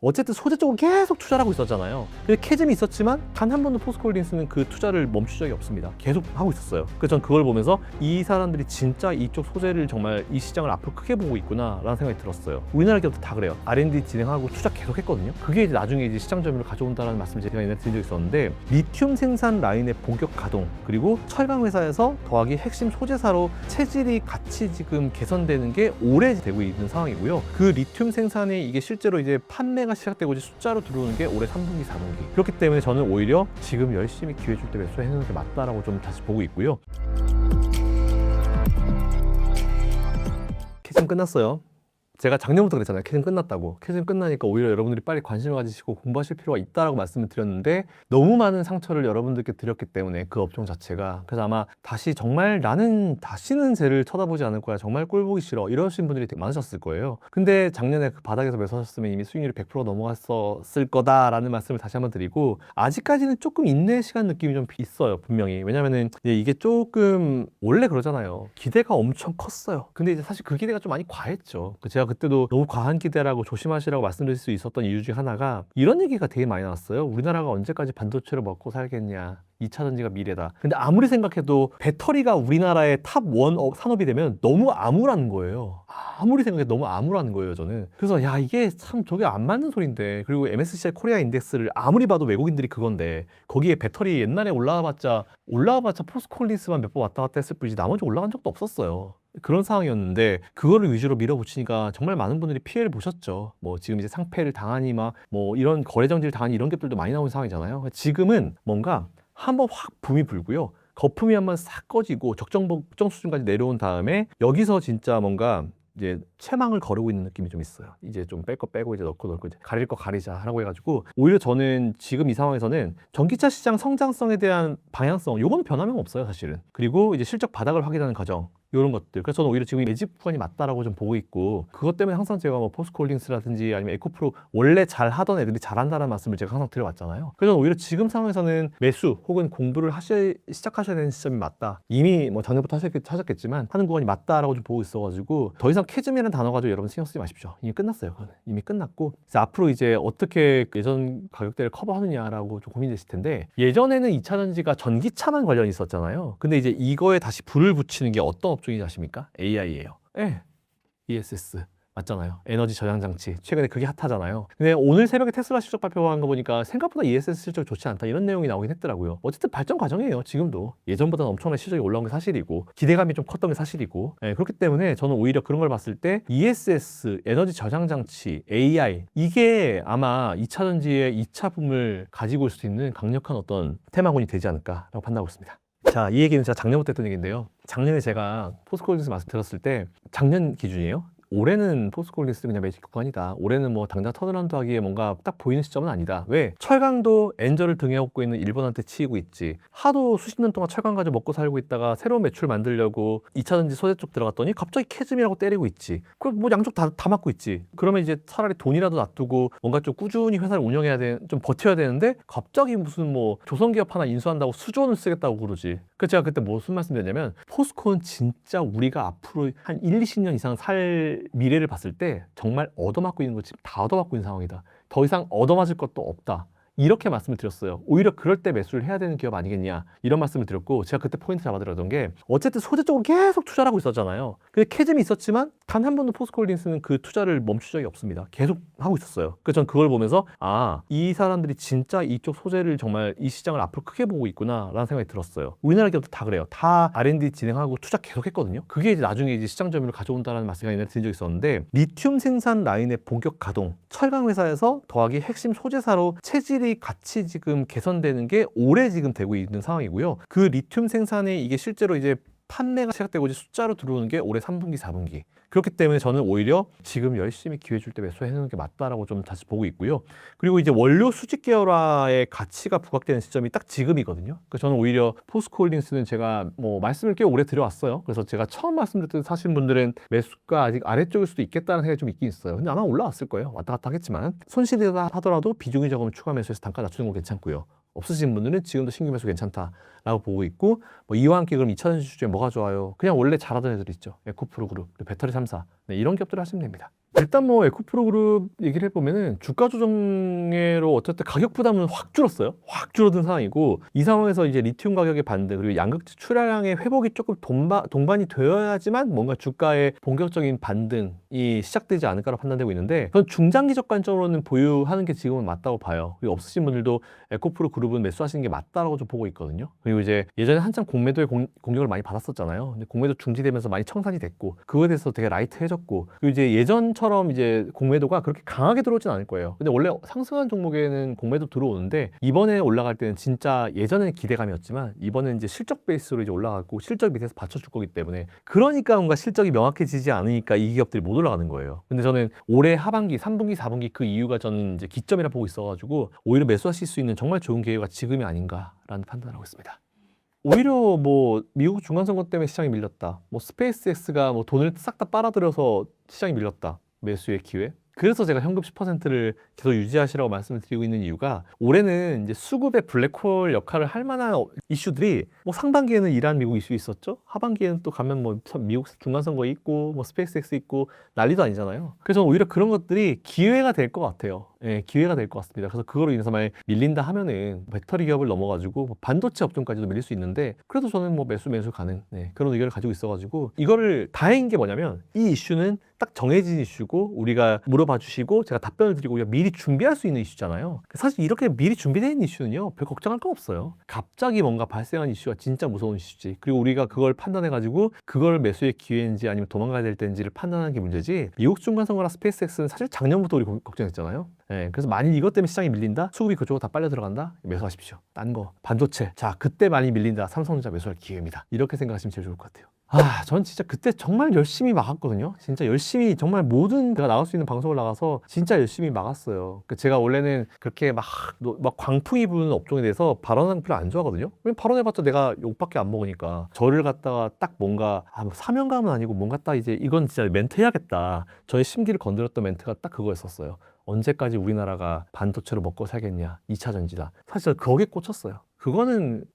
어쨌든 소재 쪽은 계속 투자를 하고 있었잖아요. 근데 캐즘이 있었지만 단 한 번도 포스코홀딩스는 그 투자를 멈춘 적이 없습니다. 계속 하고 있었어요. 그래서 전 그걸 보면서 이 사람들이 진짜 이쪽 소재를 정말 이 시장을 앞으로 크게 보고 있구나 라는 생각이 들었어요. 우리나라 기업도 다 그래요. R&D 진행하고 투자 계속 했거든요. 그게 이제 나중에 이제 시장 점유율을 가져온다는 말씀을 제가 옛날에 드린 적이 있었는데, 리튬 생산 라인의 본격 가동, 그리고 철강 회사에서 더하기 핵심 소재사로 체질이 같이 지금 개선되는 게 올해 되고 있는 상황이고요. 그 리튬 생산이 이게 실제로 이제 판매가 시작되고 이제 숫자로 들어오는 게 올해 3분기, 4분기. 그렇기 때문에 저는 오히려 지금 열심히 기회 줄 때 매수해 놓는 게 맞다라고 좀 다시 보고 있고요. 캐즘 끝났어요. 제가 작년부터 그랬잖아요. 캐즘 끝났다고. 캐즘 끝나니까 오히려 여러분들이 빨리 관심을 가지시고 공부하실 필요가 있다라고 말씀을 드렸는데, 너무 많은 상처를 여러분들께 드렸기 때문에 그 업종 자체가. 그래서 아마 다시 정말 나는 다시는 쟤를 쳐다보지 않을 거야, 정말 꼴 보기 싫어, 이러신 분들이 되게 많으셨을 거예요. 근데 작년에 그 바닥에서 매수하셨으면 이미 수익률이 100% 넘어갔었을 거다라는 말씀을 다시 한번 드리고, 아직까지는 조금 인내 시간 느낌이 좀 있어요, 분명히. 왜냐면은 이게 조금 원래 그러잖아요. 기대가 엄청 컸어요. 근데 이제 사실 그 기대가 좀 많이 과했죠. 제가 그때도 너무 과한 기대라고 조심하시라고 말씀드릴 수 있었던 이유 중에 하나가 이런 얘기가 되게 많이 나왔어요. 우리나라가 언제까지 반도체를 먹고 살겠냐, 2차 전지가 미래다. 근데 아무리 생각해도 배터리가 우리나라의 탑1 산업이 되면 너무 암울한 거예요. 아무리 생각해도 너무 암울한 거예요, 저는. 그래서 야, 이게 참 저게 안 맞는 소린데. 그리고 MSCI 코리아 인덱스를 아무리 봐도 외국인들이 그건데, 거기에 배터리 옛날에 올라와봤자 포스코홀딩스만 몇 번 왔다 갔다 했을 뿐이지 나머지 올라간 적도 없었어요. 그런 상황이었는데 그거를 위주로 밀어붙이니까 정말 많은 분들이 피해를 보셨죠. 뭐 지금 이제 상패를 당하니 막 뭐 이런 거래 정지를 당하니 이런 것들도 많이 나오는 상황이잖아요. 지금은 뭔가 한번 확 붐이 불고요. 거품이 한번 싹 꺼지고 적정 수준까지 내려온 다음에 여기서 진짜 뭔가 이제 채망을 거르고 있는 느낌이 좀 있어요. 이제 좀 뺄 거 빼고 이제 넣고 이제 가릴 거 가리자라고 해가지고, 오히려 저는 지금 이 상황에서는 전기차 시장 성장성에 대한 방향성, 요거는 변함이 없어요, 사실은. 그리고 이제 실적 바닥을 확인하는 과정, 이런 것들. 그래서 저는 오히려 지금 이 매집 구간이 맞다라고 좀 보고 있고, 그것 때문에 항상 제가 뭐 포스코홀딩스라든지 아니면 에코프로 원래 잘 하던 애들이 잘한다는 말씀을 제가 항상 드려왔잖아요. 그래서 저는 오히려 지금 상황에서는 매수 혹은 공부를 시작하셔야 되는 시점이 맞다. 이미 뭐 작년부터 하셨겠지만 하는 구간이 맞다라고 좀 보고 있어가지고, 더 이상 캐즘이라는 단어 가지고 여러분 신경 쓰지 마십시오. 이미 끝났어요. 그거는. 이미 끝났고, 그래서 앞으로 이제 어떻게 예전 가격대를 커버하느냐라고 좀 고민되실 텐데, 예전에는 2차 전지가 전기차만 관련이 있었잖아요. 근데 이제 이거에 다시 불을 붙이는 게 어떤 업종인지 아십니까? AI예요. 네. ESS. 맞잖아요. 에너지 저장 장치. 최근에 그게 핫하잖아요. 근데 오늘 새벽에 테슬라 실적 발표한 거 보니까 생각보다 ESS 실적이 좋지 않다, 이런 내용이 나오긴 했더라고요. 어쨌든 발전 과정이에요. 지금도 예전보다는 엄청나게 실적이 올라온 게 사실이고 기대감이 좀 컸던 게 사실이고, 그렇기 때문에 저는 오히려 그런 걸 봤을 때 ESS, 에너지 저장 장치, AI, 이게 아마 2차 전지의 2차 붐을 가지고 올 수 있는 강력한 어떤 테마군이 되지 않을까라고 판단하고 있습니다. 자, 이 얘기는 제가 작년부터 했던 얘기인데요. 작년에 제가 포스코홀딩스 말씀 들었을 때, 작년 기준이에요. 올해는 포스코홀딩스 그냥 매직 구간이다. 올해는 뭐 당장 턴어라운드 하기에 뭔가 딱 보이는 시점은 아니다. 왜? 철강도 엔저를 등에 업고 있는 일본한테 치이고 있지. 하도 수십 년 동안 철강 가지고 먹고 살고 있다가 새로운 매출 만들려고 2차 전지 소재 쪽 들어갔더니 갑자기 캐즘이라고 때리고 있지. 그럼 뭐 양쪽 다 맞고 있지. 그러면 이제 차라리 돈이라도 놔두고 뭔가 좀 꾸준히 회사를 운영해야 좀 버텨야 되는데, 갑자기 무슨 뭐 조선기업 하나 인수한다고 수조원을 쓰겠다고 그러지. 그래서 제가 그때 무슨 말씀드렸냐면, 포스코는 진짜 우리가 앞으로 한 1, 20년 이상 살 미래를 봤을 때 정말 얻어맞고 있는 거 지금 다 얻어맞고 있는 상황이다. 더 이상 얻어맞을 것도 없다. 이렇게 말씀을 드렸어요. 오히려 그럴 때 매수를 해야 되는 기업 아니겠냐, 이런 말씀을 드렸고, 제가 그때 포인트 잡아드렸던 게, 어쨌든 소재 쪽은 계속 투자를 하고 있었잖아요. 근데 캐즘이 있었지만 단 한 번도 포스코홀딩스는 그 투자를 멈춘 적이 없습니다. 계속 하고 있었어요. 그래서 저는 그걸 보면서 이 사람들이 진짜 이쪽 소재를 정말 이 시장을 앞으로 크게 보고 있구나 라는 생각이 들었어요. 우리나라 기업도 다 그래요. 다 R&D 진행하고 투자 계속 했거든요. 그게 이제 나중에 이제 시장 점유율을 가져온다는 말씀을 옛날에 드린 적이 있었는데, 리튬 생산 라인의 본격 가동, 철강 회사에서 더하기 핵심 소재사로 체질이 같이 지금 개선되는 게 올해 지금 되고 있는 상황이고요. 그 리튬 생산이 이게 실제로 이제 판매가 시작되고 이제 숫자로 들어오는 게 올해 3분기, 4분기. 그렇기 때문에 저는 오히려 지금 열심히 기회 줄 때 매수해 놓는 게 맞다라고 좀 다시 보고 있고요. 그리고 이제 원료 수직 계열화의 가치가 부각되는 시점이 딱 지금이거든요. 그래서 저는 오히려 포스코홀딩스는 제가 뭐 말씀을 꽤 오래 드려왔어요. 그래서 제가 처음 말씀드렸던 사신 분들은 매수가 아직 아래쪽일 수도 있겠다는 생각이 좀 있긴 있어요. 근데 아마 올라왔을 거예요. 왔다 갔다 하겠지만 손실이다 하더라도 비중이 적으면 추가 매수해서 단가 낮추는 건 괜찮고요. 없으신 분들은 지금도 신규 매수 괜찮다라고 보고 있고, 뭐 이와 함께 그럼 2차 전지 중에 뭐가 좋아요? 그냥 원래 잘하던 애들 있죠. 에코프로 그룹, 배터리 3사, 이런 기업들을 하시면 됩니다. 일단 뭐 에코프로 그룹 얘기를 해보면은 주가 조정으로 어쨌든 가격 부담은 확 줄었어요. 확 줄어든 상황이고 이 상황에서 이제 리튬 가격의 반등 그리고 양극재 출하량의 회복이 조금 동반이 되어야지만 뭔가 주가의 본격적인 반등이 시작되지 않을까라 판단되고 있는데 저는 중장기적 관점으로는 보유하는 게 지금은 맞다고 봐요. 그리고 없으신 분들도 에코프로 그룹은 매수하시는 게 맞다라고 좀 보고 있거든요. 그리고 이제 예전에 한참 공매도의 공격을 많이 받았었잖아요. 근데 공매도 중지되면서 많이 청산이 됐고 그거에 대해서 되게 라이트해졌고 그리고 이제 예전처럼 이제 공매도가 그렇게 강하게 들어오진 않을 거예요. 근데 원래 상승한 종목에는 공매도 들어오는데 이번에 올라갈 때는 진짜 예전에는 기대감이었지만 이번에는 이제 실적 베이스로 이제 올라가고 실적 밑에서 받쳐줄 거기 때문에 그러니까 뭔가 실적이 명확해지지 않으니까 이 기업들이 못 올라가는 거예요. 근데 저는 올해 하반기, 3분기, 4분기 그 이유가 저는 이제 기점이라 보고 있어가지고 오히려 매수하실 수 있는 정말 좋은 기회가 지금이 아닌가라는 판단을 하고 있습니다. 오히려 뭐 미국 중간선거 때문에 시장이 밀렸다. 뭐 스페이스X가 뭐 돈을 싹 다 빨아들여서 시장이 밀렸다. 매수의 기회. 그래서 제가 현금 10%를 계속 유지하시라고 말씀을 드리고 있는 이유가 올해는 이제 수급의 블랙홀 역할을 할 만한 이슈들이 뭐 상반기에는 이란 미국 이슈 있었죠. 하반기에는 또 가면 뭐 미국 중간선거 있고 뭐 스페이스X 있고 난리도 아니잖아요. 그래서 오히려 그런 것들이 기회가 될 것 같아요. 예, 기회가 될 것 같습니다. 그래서 그거로 인해서 만약 밀린다 하면은 배터리 기업을 넘어가지고 뭐 반도체 업종까지도 밀릴 수 있는데 그래도 저는 뭐 매수 가능 그런 의견을 가지고 있어가지고 이거를 다행인 게 뭐냐면 이 이슈는 딱 정해진 이슈고 우리가 물어봐 주시고 제가 답변을 드리고 우리가 미리 준비할 수 있는 이슈잖아요. 사실 이렇게 미리 준비되어 있는 이슈는요 별 걱정할 거 없어요. 갑자기 뭔가 발생한 이슈가 진짜 무서운 이슈지. 그리고 우리가 그걸 판단해가지고 그걸 매수의 기회인지 아니면 도망가야 될 때인지를 판단하는 게 문제지. 미국 중간선거나 스페이스X는 사실 작년부터 우리 걱정했잖아요. 네, 그래서 만일 이것 때문에 시장이 밀린다? 수급이 그쪽으로 다 빨려 들어간다? 매수하십시오. 딴 거, 반도체. 자, 그때 많이 밀린다. 삼성전자 매수할 기회입니다. 이렇게 생각하시면 제일 좋을 것 같아요. 전 진짜 그때 정말 열심히 막았거든요. 진짜 열심히 정말 모든 제가 나갈 수 있는 방송을 나가서 진짜 열심히 막았어요. 제가 원래는 그렇게 막 광풍이 부는 업종에 대해서 발언하는 거 별로 안 좋아하거든요. 왜냐면 발언해봤자 내가 욕밖에 안 먹으니까. 저를 갖다가 딱 뭔가 뭐 사명감은 아니고 뭔가 딱 이제 이건 진짜 멘트 해야겠다. 저의 심기를 건드렸던 멘트가 딱 그거였었어요. 언제까지 우리나라가 반도체로 먹고 살겠냐. 2차 전지다. 사실 거기에 꽂혔어요.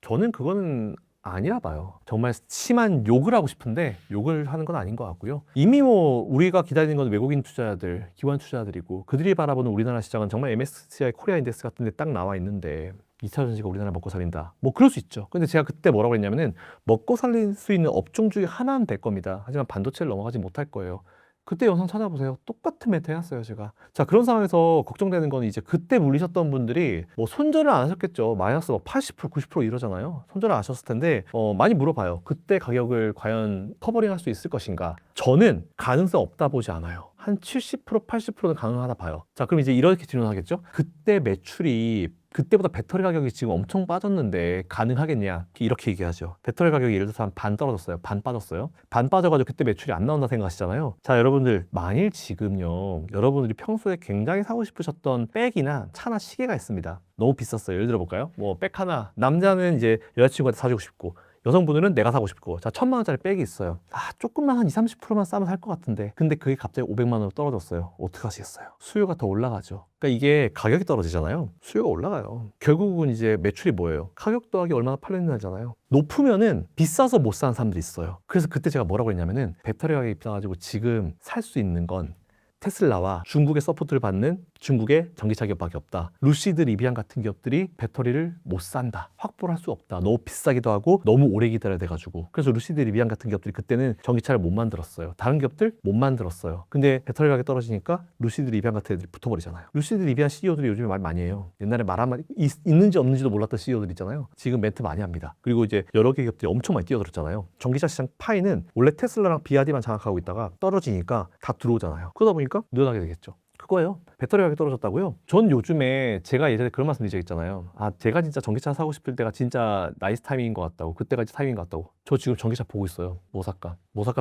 저는 그거는 아니라 봐요. 정말 심한 욕을 하고 싶은데 욕을 하는 건 아닌 것 같고요. 이미 뭐 우리가 기다리는 건 외국인 투자자들, 기관 투자자들이고 그들이 바라보는 우리나라 시장은 정말 MSCI 코리아 인덱스 같은 데 딱 나와 있는데 2차 전지가 우리나라 먹고 살린다. 뭐 그럴 수 있죠. 근데 제가 그때 뭐라고 했냐면은 먹고 살릴 수 있는 업종 중에 하나는 될 겁니다. 하지만 반도체를 넘어가지 못할 거예요. 그때 영상 찾아보세요. 똑같은 멘트 해놨어요, 제가. 자, 그런 상황에서 걱정되는 건 이제 그때 물리셨던 분들이 뭐 손절을 안 하셨겠죠. 마이너스 80%, 90% 이러잖아요. 손절을 안 하셨을 텐데, 많이 물어봐요. 그때 가격을 과연 커버링 할 수 있을 것인가? 저는 가능성 없다 보지 않아요. 한 70%, 80%는 가능하다 봐요. 자, 그럼 이제 이렇게 질문하겠죠? 그때 매출이 그때보다 배터리 가격이 지금 엄청 빠졌는데 가능하겠냐? 이렇게 얘기하죠. 배터리 가격이 예를 들어서 한 반 떨어졌어요. 반 빠졌어요. 반 빠져가지고 그때 매출이 안 나온다 생각하시잖아요. 자, 여러분들 만일 지금요 여러분들이 평소에 굉장히 사고 싶으셨던 백이나 차나 시계가 있습니다. 너무 비쌌어요. 예를 들어 볼까요? 뭐 백 하나, 남자는 이제 여자친구한테 사주고 싶고 여성분들은 내가 사고 싶고. 자, 1,000만 원짜리 백이 있어요. 조금만 한 20-30%만 싸면 살 것 같은데 근데 그게 갑자기 500만 원으로 떨어졌어요. 어떡하시겠어요? 수요가 더 올라가죠. 그러니까 이게 가격이 떨어지잖아요. 수요가 올라가요. 결국은 이제 매출이 뭐예요? 가격 더하기 얼마나 팔렸느냐잖아요. 높으면은 비싸서 못 사는 사람들이 있어요. 그래서 그때 제가 뭐라고 했냐면은 배터리 가격이 비싸가지고 지금 살 수 있는 건 테슬라와 중국의 서포트를 받는 중국의 전기차 기업밖에 없다. 루시드 리비안 같은 기업들이 배터리를 못 산다. 확보를 할 수 없다. 너무 비싸기도 하고 너무 오래 기다려야 돼가지고. 그래서 루시드 리비안 같은 기업들이 그때는 전기차를 못 만들었어요. 다른 기업들 못 만들었어요. 근데 배터리 가격이 떨어지니까 루시드 리비안 같은 애들이 붙어버리잖아요. 루시드 리비안 CEO들이 요즘에 말 많이 해요. 옛날에 말 한마디 있는지 없는지도 몰랐던 CEO들 있잖아요. 지금 멘트 많이 합니다. 그리고 이제 여러 개 기업들이 엄청 많이 뛰어들었잖아요. 전기차 시장 파이는 원래 테슬라랑 BYD만 장악하고 있다가 떨어지니까 다 들어오잖아요. 그러다 보니까 늘어나게 되겠죠. 그거예요. 배터리 가격이 떨어졌다고요? 전 요즘에 제가 예전에 그런 말씀 드린 적 있잖아요. 제가 진짜 전기차 사고 싶을 때가 진짜 나이스 타이밍인 것 같다고. 그때가 이제 타이밍인 것 같다고. 저 지금 전기차 보고 있어요. 뭐 살까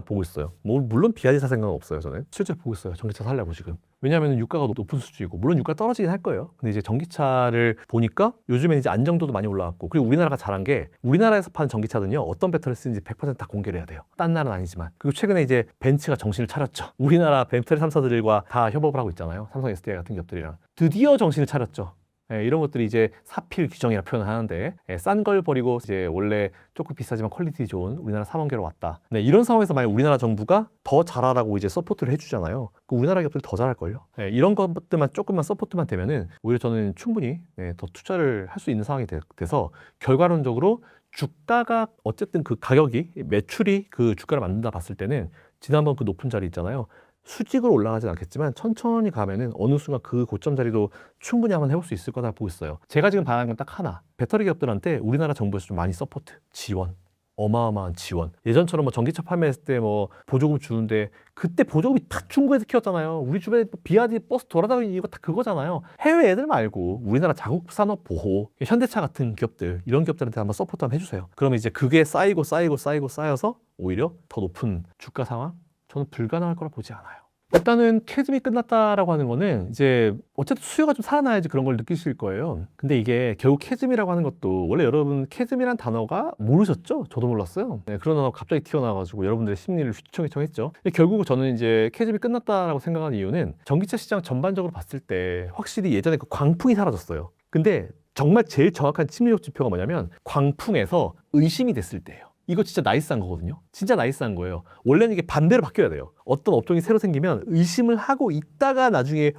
보고 있어요. 뭐 물론 BYD 살 생각은 없어요. 저는 실제로 보고 있어요. 전기차 살려고 지금. 왜냐하면 유가가 높은 수준이고 물론 유가 떨어지긴 할 거예요. 근데 이제 전기차를 보니까 요즘에 이제 안정도도 많이 올라왔고 그리고 우리나라가 잘한 게 우리나라에서 파는 전기차는요 어떤 배터리 쓰는지 100% 다 공개를 해야 돼요. 딴 나라는 아니지만. 그리고 최근에 이제 벤츠가 정신을 차렸죠. 우리나라 배터리 3사들과 다 협업을 하고 있잖아요. 삼성 SDI 같은 기업들이랑 드디어 정신을 차렸죠. 이런 것들이 이제 사필 규정이라 표현을 하는데 싼 걸 버리고 이제 원래 조금 비싸지만 퀄리티 좋은 우리나라 삼원계로 왔다. 네, 이런 상황에서 만약 우리나라 정부가 더 잘하라고 이제 서포트를 해주잖아요. 그 우리나라 기업들이 더 잘할걸요. 이런 것들만 조금만 서포트만 되면은 오히려 저는 충분히 더 투자를 할 수 있는 상황이 돼서 결과론적으로 주가가 어쨌든 그 가격이 매출이 그 주가를 만든다 봤을 때는 지난번 그 높은 자리 있잖아요. 수직으로 올라가진 않겠지만 천천히 가면은 어느 순간 그 고점 자리도 충분히 한번 해볼 수 있을 거다 보고 있어요. 제가 지금 바라는 건 딱 하나. 배터리 기업들한테 우리나라 정부에서 좀 많이 서포트, 지원. 어마어마한 지원. 예전처럼 뭐 전기차 판매했을 때 뭐 보조금 주는데 그때 보조금이 다 중국에서 키웠잖아요. 우리 주변에 비아디 버스 돌아다니는 이거 다 그거잖아요. 해외 애들 말고 우리나라 자국 산업 보호, 현대차 같은 기업들 이런 기업들한테 한번 서포트 한번 해주세요. 그러면 이제 그게 쌓여서 오히려 더 높은 주가 상황 저는 불가능할 거라 보지 않아요. 일단은 캐즘이 끝났다라고 하는 거는 이제 어쨌든 수요가 좀 살아나야지 그런 걸 느끼실 거예요. 근데 이게 결국 캐즘이라고 하는 것도 원래 여러분 캐즘이란 단어가 모르셨죠? 저도 몰랐어요. 그런 단어가 갑자기 튀어나와가지고 여러분들의 심리를 휘청휘청했죠. 결국 저는 이제 캐즘이 끝났다라고 생각하는 이유는 전기차 시장 전반적으로 봤을 때 확실히 예전에 그 광풍이 사라졌어요. 근데 정말 제일 정확한 심리적 지표가 뭐냐면 광풍에서 의심이 됐을 때예요. 이거 진짜 나이스한 거거든요. 진짜 나이스한 거예요. 원래는 이게 반대로 바뀌어야 돼요. 어떤 업종이 새로 생기면 의심을 하고 있다가 나중에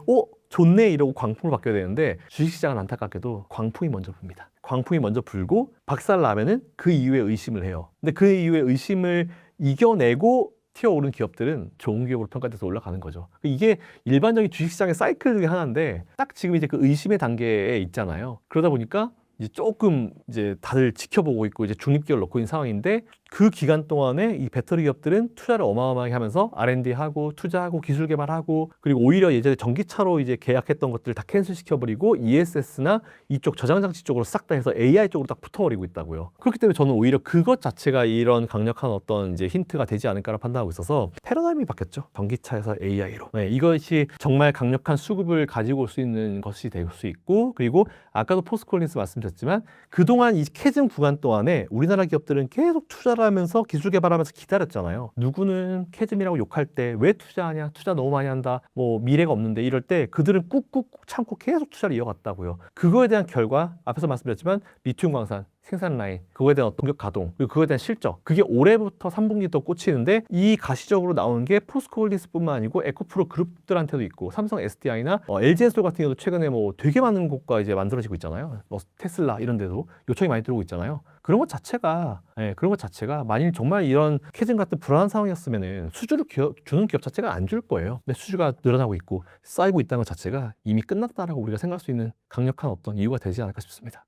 좋네 이러고 광풍으로 바뀌어야 되는데 주식시장은 안타깝게도 광풍이 먼저 붑니다. 광풍이 먼저 불고 박살 나면은 그 이후에 의심을 해요. 근데 그 이후에 의심을 이겨내고 튀어오른 기업들은 좋은 기업으로 평가돼서 올라가는 거죠. 이게 일반적인 주식시장의 사이클 중에 하나인데 딱 지금 이제 그 의심의 단계에 있잖아요. 그러다 보니까 이제 조금 이제 다들 지켜보고 있고 이제 중립기를 넣고 있는 상황인데 그 기간 동안에 이 배터리 기업들은 투자를 어마어마하게 하면서 R&D하고 투자하고 기술 개발하고 그리고 오히려 예전에 전기차로 이제 계약했던 것들 다 캔슬 시켜버리고 ESS나 이쪽 저장장치 쪽으로 싹 다 해서 AI 쪽으로 딱 붙어버리고 있다고요. 그렇기 때문에 저는 오히려 그것 자체가 이런 강력한 어떤 이제 힌트가 되지 않을까라 판단하고 있어서 패러다임이 바뀌었죠. 전기차에서 AI로. 이것이 정말 강력한 수급을 가지고 올 수 있는 것이 될 수 있고 그리고 아까도 포스콜린스 말씀드렸지만 그동안 이 캐즘 구간 동안에 우리나라 기업들은 계속 투자를 하면서 기술 개발하면서 기다렸잖아요. 누구는 캐즘이라고 욕할 때 왜 투자하냐? 투자 너무 많이 한다. 뭐 미래가 없는데 이럴 때 그들은 꾹꾹 참고 계속 투자를 이어갔다고요. 그거에 대한 결과 앞에서 말씀드렸지만 리튬 광산 생산 라인, 그거에 대한 공격 가동, 그리고 그거에 대한 실적 그게 올해부터 3분기부터 꽂히는데 이 가시적으로 나오는 게 포스코홀딩스뿐만 아니고 에코프로 그룹들한테도 있고 삼성 SDI나 LG엔솔 같은 경우도 최근에 뭐 되게 많은 곳과 이제 만들어지고 있잖아요. 뭐 테슬라 이런 데도 요청이 많이 들어오고 있잖아요. 그런 것 자체가 만일 정말 이런 캐즘 같은 불안한 상황이었으면은 수주를 주는 기업 자체가 안 줄 거예요. 근데 수주가 늘어나고 있고 쌓이고 있다는 것 자체가 이미 끝났다라고 우리가 생각할 수 있는 강력한 어떤 이유가 되지 않을까 싶습니다.